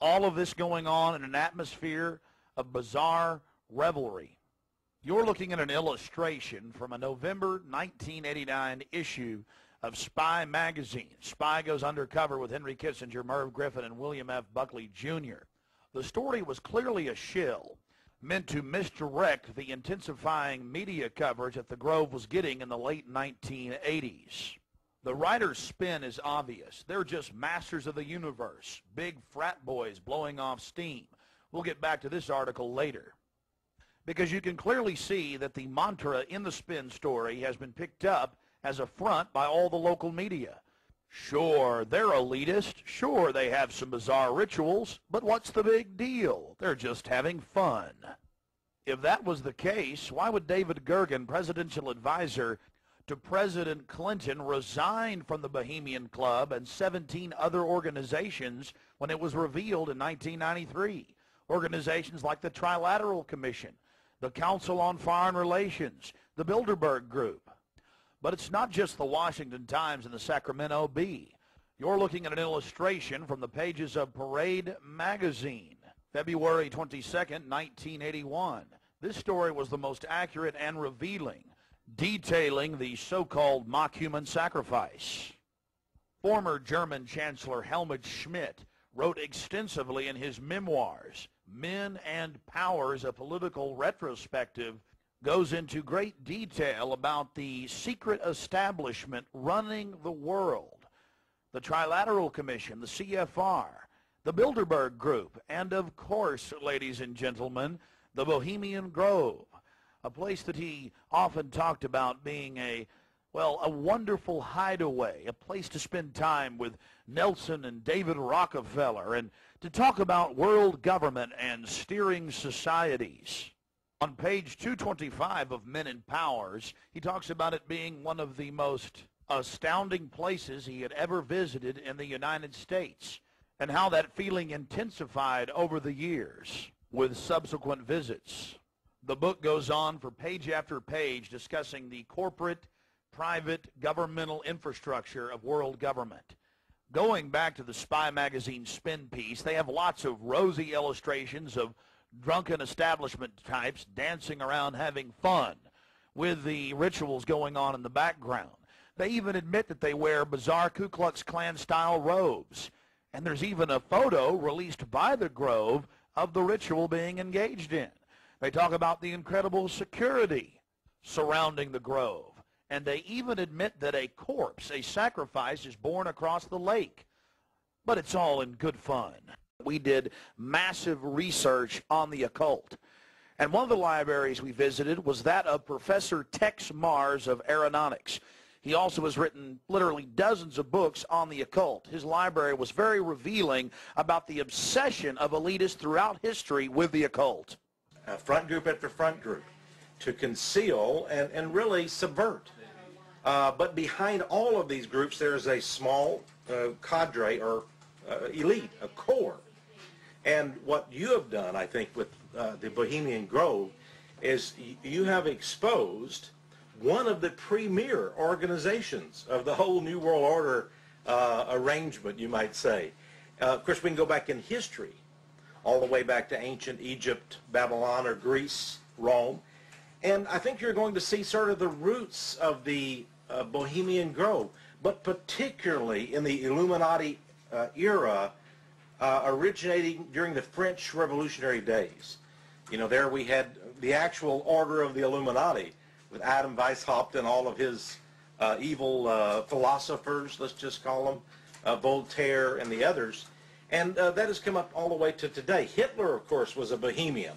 all of this going on in an atmosphere of bizarre revelry. You're looking at an illustration from a November 1989 issue of Spy magazine. Spy goes undercover with Henry Kissinger, Merv Griffin, and William F. Buckley Jr. The story was clearly a shill, meant to misdirect the intensifying media coverage that the Grove was getting in the late 1980s. The writer's spin is obvious. They're just masters of the universe, big frat boys blowing off steam. We'll get back to this article later, because you can clearly see that the mantra in the spin story has been picked up as a front by all the local media. Sure, they're elitist. Sure, they have some bizarre rituals, but what's the big deal? They're just having fun. If that was the case, why would David Gergen, presidential advisor to President Clinton, resign from the Bohemian Club and 17 other organizations when it was revealed in 1993? Organizations like the Trilateral Commission, the Council on Foreign Relations, the Bilderberg Group. But it's not just the Washington Times and the Sacramento Bee. You're looking at an illustration from the pages of Parade magazine, February 22nd, 1981. This story was the most accurate and revealing, detailing the so-called mock human sacrifice. Former German Chancellor Helmut Schmidt wrote extensively in his memoirs, Men and Powers, a Political Retrospective, goes into great detail about the secret establishment running the world, the Trilateral Commission, the CFR, the Bilderberg Group, and of course, ladies and gentlemen, the Bohemian Grove, a place that he often talked about being a wonderful hideaway, a place to spend time with Nelson and David Rockefeller, and to talk about world government and steering societies. On page 225 of Men and Powers, he talks about it being one of the most astounding places he had ever visited in the United States, and how that feeling intensified over the years with subsequent visits. The book goes on for page after page discussing the corporate, private, governmental infrastructure of world government. Going back to the Spy magazine spin piece, they have lots of rosy illustrations of drunken establishment types dancing around having fun with the rituals going on in the background. They even admit that they wear bizarre Ku Klux Klan style robes. And there's even a photo released by the Grove of the ritual being engaged in. They talk about the incredible security surrounding the Grove. And they even admit that a corpse, a sacrifice, is borne across the lake. But it's all in good fun. We did massive research on the occult. And one of the libraries we visited was that of Professor Tex Mars of Aeronautics. He also has written literally dozens of books on the occult. His library was very revealing about the obsession of elitists throughout history with the occult. Front group after front group to conceal and really subvert. But behind all of these groups, there is a small cadre or elite, a core. And what you have done, I think, with the Bohemian Grove is you have exposed one of the premier organizations of the whole New World Order arrangement, you might say. Of course, we can go back in history, all the way back to ancient Egypt, Babylon, or Greece, Rome. And I think you're going to see sort of the roots of the Bohemian Grove, but particularly in the Illuminati era, originating during the French Revolutionary days. You know, there we had the actual order of the Illuminati with Adam Weishaupt and all of his evil philosophers, let's just call them, Voltaire and the others. And that has come up all the way to today. Hitler, of course, was a Bohemian.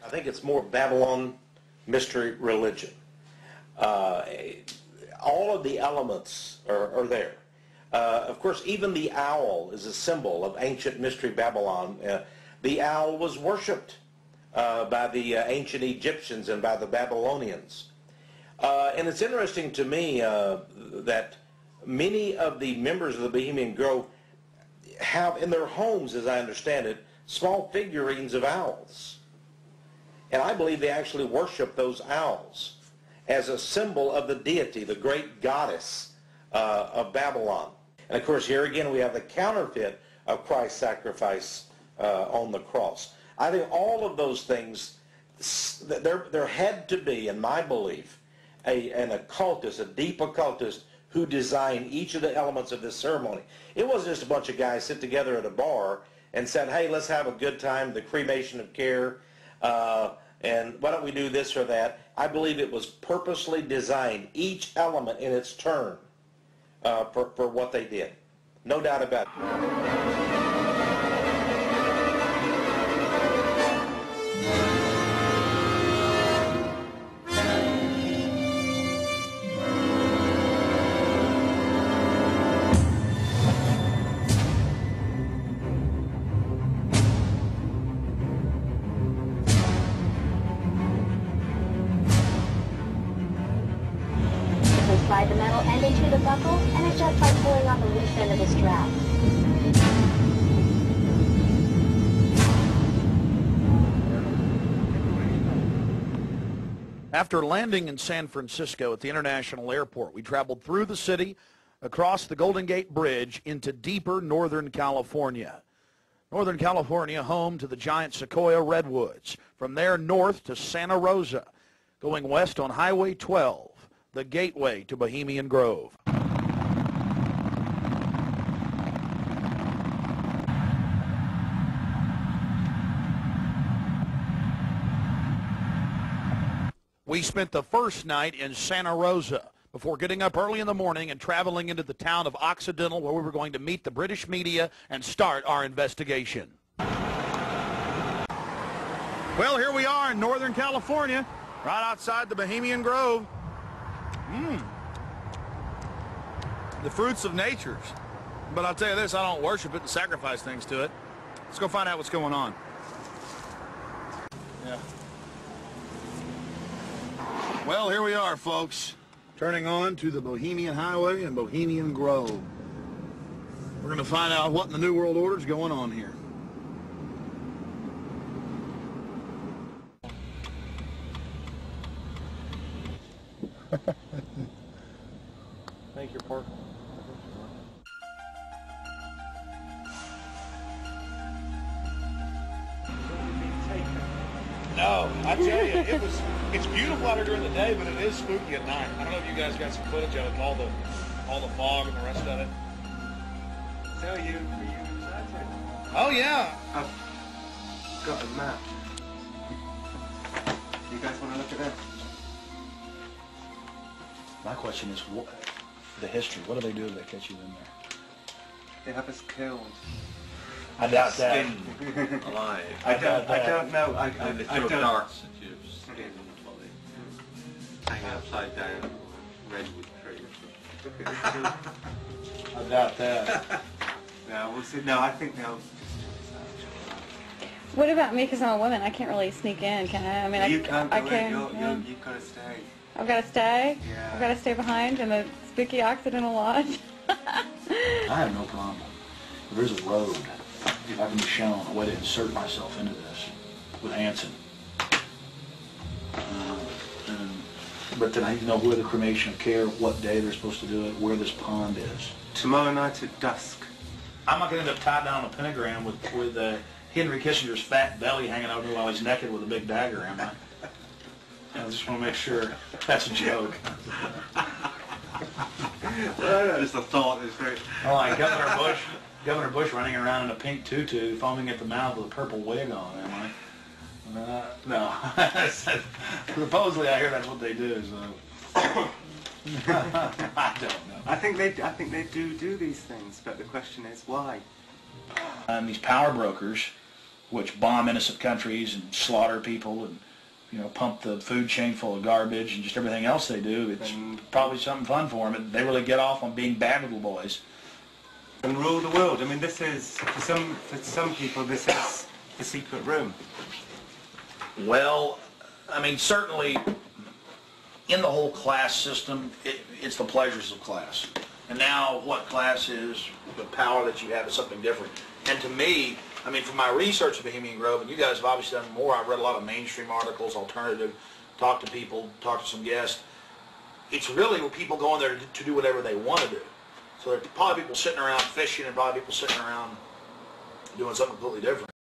I think it's more Babylon mystery religion. All of the elements are there. Of course, even the owl is a symbol of ancient mystery Babylon. The owl was worshipped by the ancient Egyptians and by the Babylonians. And it's interesting to me that many of the members of the Bohemian Grove have in their homes, as I understand it, small figurines of owls. And I believe they actually worship those owls as a symbol of the deity, the great goddess of Babylon. And of course, here again we have the counterfeit of Christ's sacrifice on the cross. I think all of those things, there had to be, in my belief, an occultist, a deep occultist, who designed each of the elements of this ceremony. It wasn't just a bunch of guys sit together at a bar and said, hey, let's have a good time, the cremation of care, and why don't we do this or that. I believe it was purposely designed, each element in its turn, for what they did. No doubt about it. Slide the metal end into the buckle and adjust by pulling on the loose end of the strap. After landing in San Francisco at the International Airport, we traveled through the city, across the Golden Gate Bridge, into deeper Northern California. Northern California, home to the giant Sequoia redwoods. From there north to Santa Rosa, going west on Highway 12. The gateway to Bohemian Grove. We spent the first night in Santa Rosa before getting up early in the morning and traveling into the town of Occidental, where we were going to meet the British media and start our investigation. Well, here we are in Northern California, right outside the Bohemian Grove. The fruits of nature's. But I'll tell you this, I don't worship it and sacrifice things to it. Let's go find out what's going on. Yeah. Well, here we are, folks. Turning on to the Bohemian Highway and Bohemian Grove. We're going to find out what in the New World Order is going on here. Thank you, Park. No, I tell you, it's beautiful out here during the day, but it is spooky at night. I don't know if you guys got some footage of it, all the fog and the rest of it. Were you excited? Oh yeah. I've got a map. You guys want to look at that? My question is, what, the history, what do they do if they catch you in there? They have us killed. I doubt that. Alive. I don't know. I They throw don't. darts at your skin and body. Hang upside down, redwood tree. I doubt that. No, we'll see. No, I think they'll. What about me? Because I'm a woman, I can't really sneak in, can I? I mean, You can't go I in. can. You've got to stay. I've got to stay. Yeah. I've got to stay behind in the spooky Occidental Lodge. I have no problem. If there's a road, if I can be shown a way to insert myself into this with Hanson. But then I need to know where the cremation of care, what day they're supposed to do it, where this pond is. Tomorrow night at dusk. I'm not going to end up tied down on a pentagram with Henry Kissinger's fat belly hanging over me while he's naked with a big dagger, am I? I just want to make sure that's a joke. Just a thought. It's very. Oh, like Governor Bush running around in a pink tutu, foaming at the mouth with a purple wig on, am I? No. Supposedly I hear that's what they do, so. I don't know. I think they do these things, but the question is why. And these power brokers, which bomb innocent countries and slaughter people and, you know, pump the food chain full of garbage and just everything else they do, it's probably something fun for them. They really get off on being bad little boys. And rule the world. I mean, this is, for some people, this is the secret room. Well, I mean, certainly in the whole class system, it's the pleasures of class. And now what class is, the power that you have is something different. And to me, I mean, from my research of Bohemian Grove, and you guys have obviously done more, I've read a lot of mainstream articles, alternative, talked to people, talked to some guests. It's really where people go in there to do whatever they want to do. So there's probably people sitting around fishing and probably people sitting around doing something completely different.